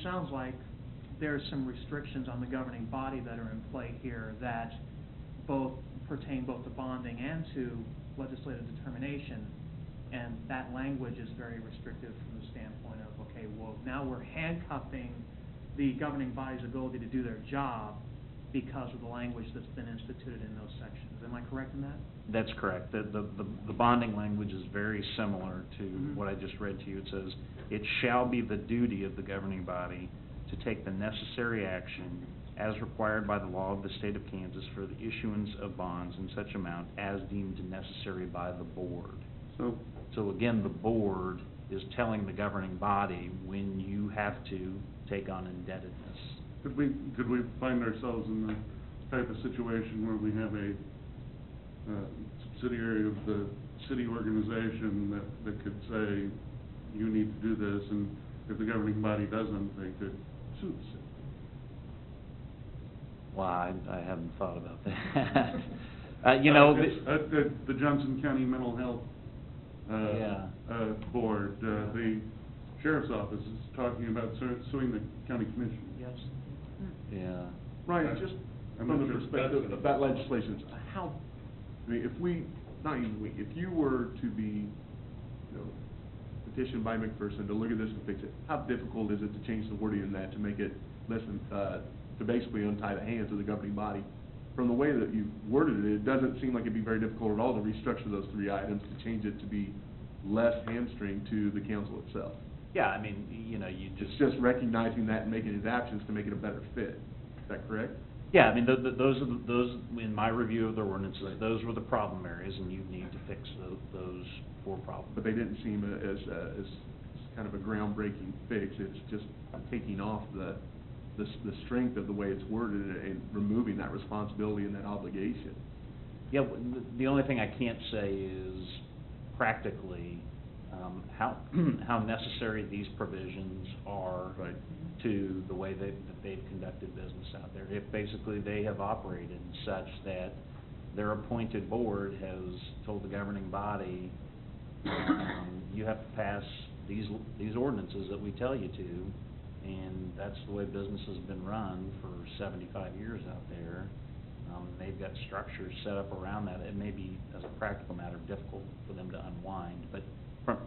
sounds like there's some restrictions on the governing body that are in play here that pertain both to bonding and to legislative determination, and that language is very restrictive from the standpoint of, okay, well, now we're handcuffing the governing body's ability to do their job because of the language that's been instituted in those sections. Am I correct in that? That's correct. The bonding language is very similar to what I just read to you. It says, "It shall be the duty of the governing body to take the necessary action as required by the law of the state of Kansas for the issuance of bonds in such amount as deemed necessary by the board." So again, the board is telling the governing body when you have to take on indebtedness. Could we find ourselves in the type of situation where we have a subsidiary of the city organization that could say, you need to do this, and if the governing body doesn't, they could sue the city? Well, I haven't thought about that. The Johnson County Mental Health Board, the sheriff's office is talking about suing the county commission. Yes. Yeah. Ryan, just I'm from not the sure perspective of that legislation, how, I mean, if you were to be, petitioned by McPherson to look at this and fix it, how difficult is it to change the wording in that to make it less than, to basically untie the hands of the governing body? From the way that you worded it, it doesn't seem like it'd be very difficult at all to restructure those three items to change it to be less hamstring to the council itself. Yeah, I mean, you It's just recognizing that and making adaptations to make it a better fit. Is that correct? Yeah, I mean, those in my review of the ordinances, those were the problem areas, and you need to fix those four problems. But they didn't seem as kind of a groundbreaking fix. It's just taking off the strength of the way it's worded and removing that responsibility and that obligation. Yeah, the only thing I can't say is practically how necessary these provisions are to the way that they've conducted business out there. If basically they have operated such that their appointed board has told the governing body, you have to pass these ordinances that we tell you to, and that's the way business has been run for 75 years out there. They've got structures set up around that. It may be, as a practical matter, difficult for them to unwind, but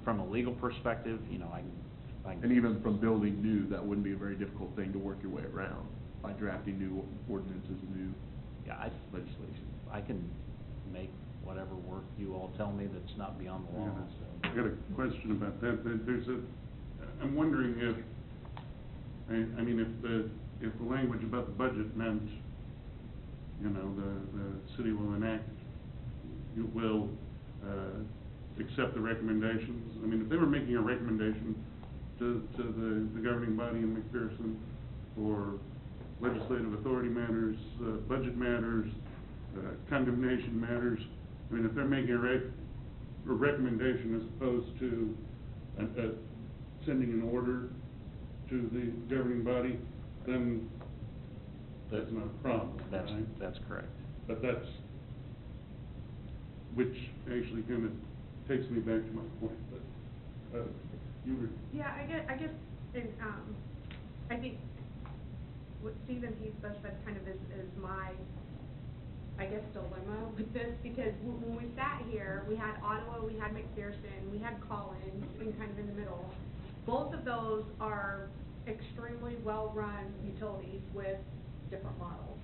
from a legal perspective, I can... And even from building new, that wouldn't be a very difficult thing to work your way around by drafting new ordinances, new legislation. I can make whatever work you all tell me that's not beyond the law. I got a question about that. I'm wondering if, I mean, if the language about the budget meant, the city will enact, you will accept the recommendations. I mean, if they were making a recommendation to the governing body in McPherson for legislative authority matters, budget matters, condemnation matters, I mean, if they're making a recommendation as opposed to sending an order to the governing body, then that's not a problem, right? That's correct. But which actually kind of takes me back to my point, but you were... Yeah, I guess, I think what Stephen Heath said kind of is my, I guess, dilemma with this, because when we sat here, we had Ottawa, we had McPherson, we had Collins, and kind of in the middle. Both of those are extremely well-run utilities with different models.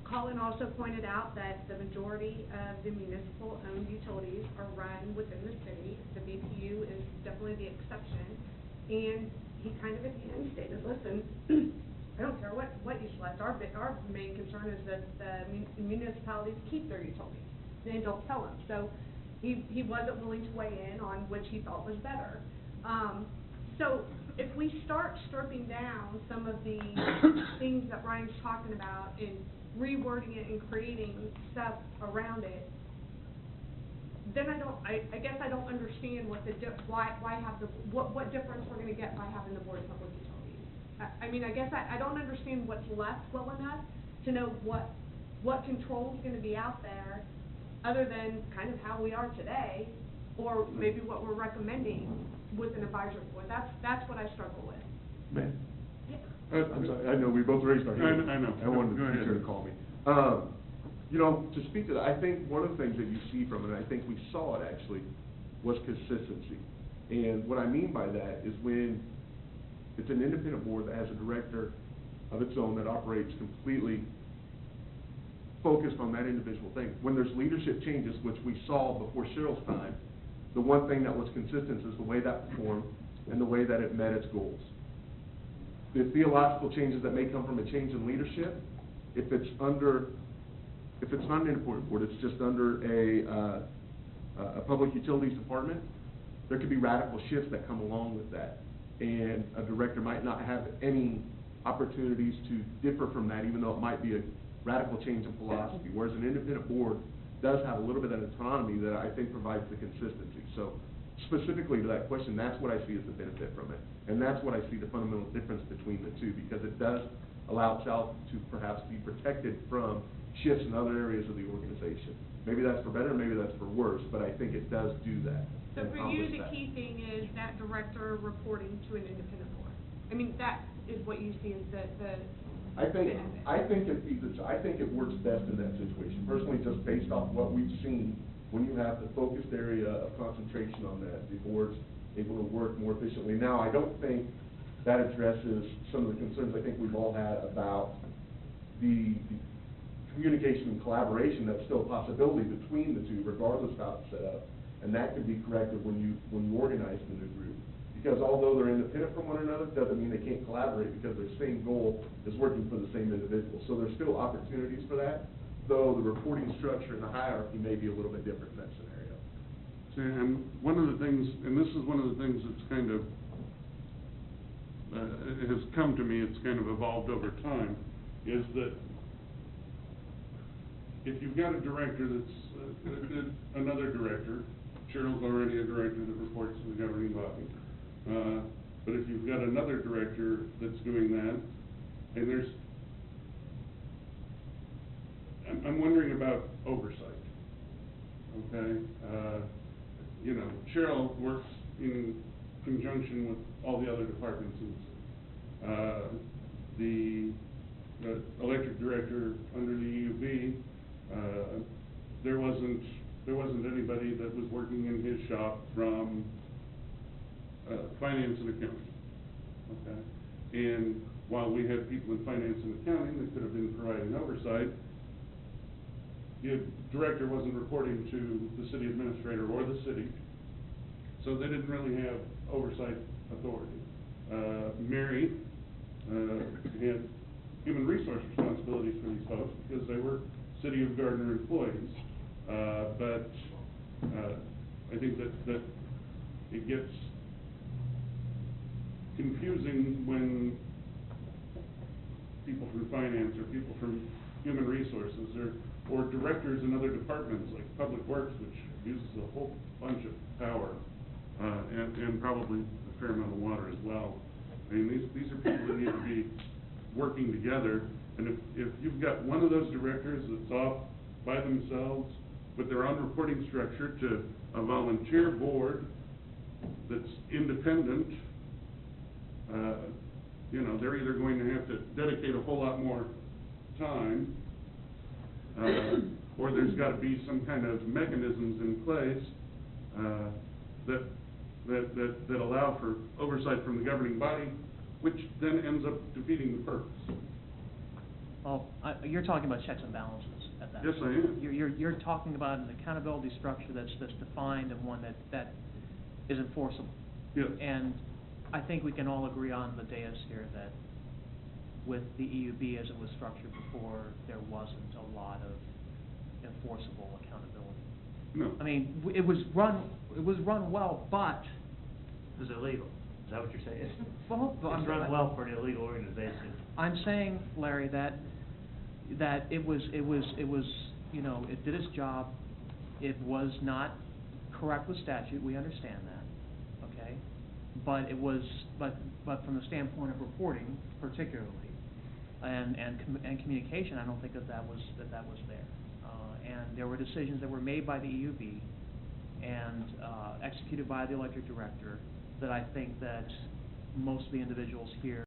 Colin also pointed out that the majority of the municipal-owned utilities are run within the city. The BPU is definitely the exception. And he kind of at the end stated, listen, I don't care what you select. Our main concern is that the municipalities keep their utilities. They don't sell them. So he wasn't willing to weigh in on which he thought was better. So if we start stripping down some of the things that Ryan's talking about and rewording it and creating stuff around it, then I guess I don't understand what what difference we're going to get by having the Board of Public Utilities. I mean, I guess I don't understand what's left well enough to know what control is going to be out there other than kind of how we are today, or maybe what we're recommending with an advisory board. That's what I struggle with. I'm sorry, I know, we both raised our hands. I know. I wanted Go the ahead. teacher to call me. You know, to speak to that, I think one of the things that you see from it, and I think we saw it actually, was consistency. And what I mean by that is when it's an independent board that has a director of its own that operates completely focused on that individual thing. When there's leadership changes, which we saw before Cheryl's time, the one thing that was consistent is the way that performed and the way that it met its goals. The theological changes that may come from a change in leadership, if it's not an independent board, it's just under a public utilities department, there could be radical shifts that come along with that. And a director might not have any opportunities to differ from that, even though it might be a radical change in philosophy, whereas an independent board does have a little bit of autonomy that I think provides the consistency. So specifically to that question, that's what I see as the benefit from it. And that's what I see the fundamental difference between the two, because it does allow itself to perhaps be protected from shifts in other areas of the organization. Maybe that's for better, maybe that's for worse, but I think it does do that. So and for you, accomplish the that. key thing is that director reporting to an independent board. I mean, that is what you see as the I think benefit. I think it works best in that situation, personally, just based off what we've seen. When you have the focused area of concentration on that, the board's able to work more efficiently. Now, I don't think that addresses some of the concerns I think we've all had about the communication and collaboration. That's still a possibility between the two, regardless of how it's set up. And that can be corrected when you organize the new group. Because although they're independent from one another, doesn't mean they can't collaborate, because their same goal is working for the same individual. So there's still opportunities for that, though the reporting structure and the hierarchy may be a little bit different in that scenario. See, and one of the things, and this is one of the things that's kind of, it has come to me, it's kind of evolved over time, is that if you've got a director that's, another director, Cheryl's already a director that reports to the governing body, but if you've got another director that's doing that, and there's, I'm wondering about oversight, okay? You know, Cheryl works in conjunction with all the other departments in the city. The electric director under the EUB, there wasn't anybody that was working in his shop from finance and accounting, okay? And while we had people in finance and accounting that could have been providing oversight, the director wasn't reporting to the city administrator or the city, so they didn't really have oversight authority. Mary had human resource responsibilities for these folks because they were City of Gardner employees, but I think that it gets confusing when people from finance or people from human resources or directors in other departments like Public Works, which uses a whole bunch of power, and probably a fair amount of water as well. I mean, these are people that need to be working together, and if you've got one of those directors that's off by themselves with their own reporting structure to a volunteer board that's independent, you know, they're either going to have to dedicate a whole lot more time, or there's got to be some kind of mechanisms in place that allow for oversight from the governing body, which then ends up defeating the purpose. Well, you're talking about checks and balances at that. Yes, I am. You're talking about an accountability structure that's defined and one that is enforceable. Yes. And I think we can all agree on the dais here that with the EUB as it was structured before, there wasn't a lot of enforceable accountability. No. I mean, it was run well, but. It was illegal. Is that what you're saying? Well, It's run well for an illegal organization. I'm saying, Larry, that it was, you know, it did its job. It was not correct with statute, we understand that, okay? But it was, but from the standpoint of reporting particularly, and communication, I don't think that was there. And there were decisions that were made by the EUB and executed by the electric director that I think that most of the individuals here